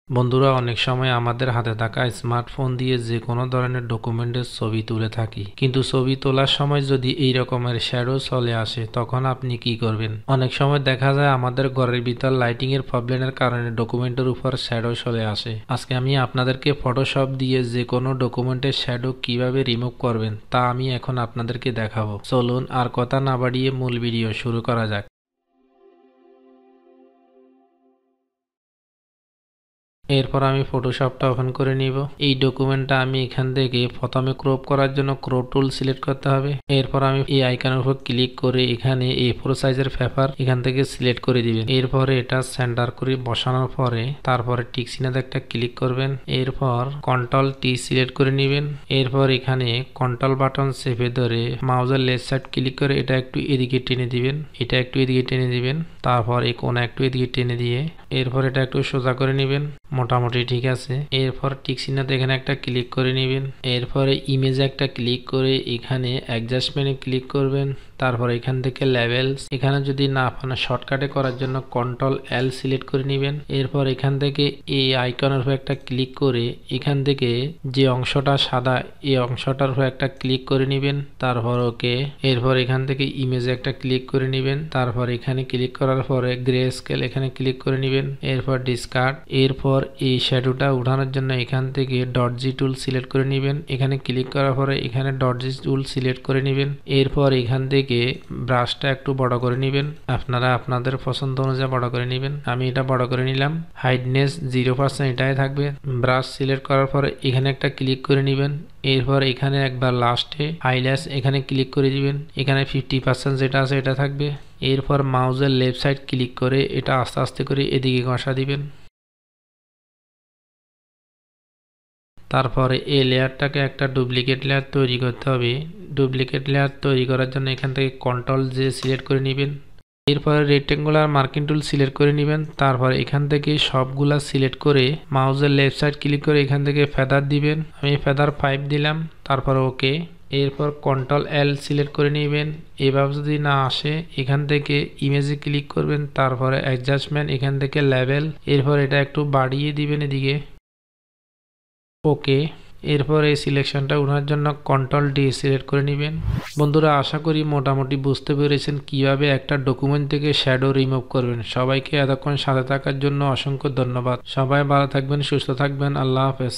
বন্ধুরা, অনেক সময় আমাদের হাতে থাকা স্মার্টফোন দিয়ে যে কোনো ধরনের ডকুমেন্টের ছবি তুলে থাকি, কিন্তু ছবি তোলার সময় যদি এই রকমের শ্যাডো চলে আসে তখন আপনি কি করবেন? অনেক সময় দেখা যায় আমাদের ঘরের ভিতর লাইটিং এর প্রবলেমের কারণে ডকুমেন্টের উপর শ্যাডো চলে আসে। আজকে আমি আপনাদেরকে ফটোশপ দিয়ে যে কোনো ডকুমেন্টের শ্যাডো কিভাবে রিমুভ করবেন তা আমি এখন আপনাদেরকে দেখাবো। চলুন আর কথা না বাড়িয়ে মূল ভিডিও শুরু করা যাক। এরপর আমি ফটোশপটা ওপেন করে নিব। এই ডকুমেন্টটা আমি এখান থেকে প্রথমে ক্রপ করার জন্য ক্রপ টুল সিলেক্ট করতে হবে। এরপর আমি এই আইকনের উপর ক্লিক করে এখানে A4 সাইজের পেপার এখান থেকে সিলেক্ট করে দিবেন। এরপরে এটা সেন্টার করে বসানোর পরে তারপরে টিক চিহ্নে একটা ক্লিক করবেন। এরপর কন্ট্রোল T সিলেক্ট করে নেবেন। এরপর এখানে কন্ট্রোল বাটন চেপে ধরে মাউসের লেফট সাইড ক্লিক করে এটা একটু এদিকে টেনে দিবেন। এটা একটু এদিকে টেনে দিবেন। তারপর এই কোণা একটু এদিকে টেনে দিয়ে এরপর এটা একটু সোজা করে নেবেন। মোটামুটি ঠিক আছে। এরপর টিক চিহ্নতে এখানে একটা ক্লিক করে নেবেন। এরপরে ইমেজে একটা ক্লিক করে এখানে অ্যাডজাস্টমেন্টে ক্লিক করবেন। তারপর এখান থেকে লেভেলস এখানে যদি না পান শর্টকাটে করার জন্য কন্ট্রোল L সিলেক্ট করে নেবেন। এরপর এখান থেকে এই আইকনের উপর একটা ক্লিক করে এখান থেকে যে অংশটা সাদা এই অংশটার উপর একটা ক্লিক করে নেবেন। তারপর ওকে। এরপর এখান থেকে ইমেজে একটা ক্লিক করে নেবেন। তারপর এখানে ক্লিক করার পরে গ্রে স্কেল এখানে ক্লিক করে নেবেন। এরপর ডিসকার্ড। এরপর এই শ্যাডোটা উঠানোর জন্য এখান থেকে ডট জি টুল সিলেক্ট করে নেবেন। এখানে ক্লিক করার পরে এখানে ডট জি টুল সিলেক্ট করে নেবেন। এরপর এখান থেকে ব্রাশটা একটু বড় করে নেবেন। আপনারা আপনাদের পছন্দ অনুযায়ী বড় করে নেবেন। আমি এটা বড় করে নিলাম। হাইডনেস 0% এটাই থাকবে। ব্রাশ সিলেক্ট করার পরে এখানে একটা ক্লিক করে নেবেন। এরপর এখানে একবার লাস্টে হাইলাইটস এখানে ক্লিক করে দিবেন। এখানে 50% যেটা আছে এটা থাকবে। এরপর মাউসের লেফট সাইড ক্লিক করে এটা আস্তে আস্তে করে এদিকে ঘষা দিবেন। তারপরে এই লেয়ারটাকে একটা ডুপ্লিকেট লেয়ার তৈরি করতে হবে। ডুপ্লিকেট লেয়ার তৈরি করার জন্য এখান থেকে কন্ট্রোল J সিলেক্ট করে নেবেন। এরপরে রেক্টেঙ্গুলার মার্কিং টুল সিলেক্ট করে নেবেন। তারপর এখান থেকে সবগুলা সিলেক্ট করে মাউসের লেফট সাইড ক্লিক করে এখান থেকে ফেদার দিবেন। আমি ফেদার 5 দিলাম। তারপর ওকে। এরপর কন্ট্রোল L সিলেক্ট করে নেবেন। এভাবে যদি না আসে এখান থেকে ইমেজে ক্লিক করবেন। তারপরে অ্যাডজাস্টমেন্ট এখান থেকে লেভেল। এরপর এটা একটু বাড়িয়ে দিবেন এদিকে। ওকে। এরপর এই সিলেকশনটা ওঠার জন্য কন্ট্রোল D সিলেক্ট করে নেবেন। বন্ধুরা, আশা করি মোটামুটি বুঝতে পেরেছেন কিভাবে একটা ডকুমেন্ট থেকে শ্যাডো রিমুভ করবেন। সবাইকে এতক্ষণ সাথে থাকার জন্য অসংখ্য ধন্যবাদ। সবাই ভালো থাকবেন, সুস্থ থাকবেন। আল্লাহ হাফেজ।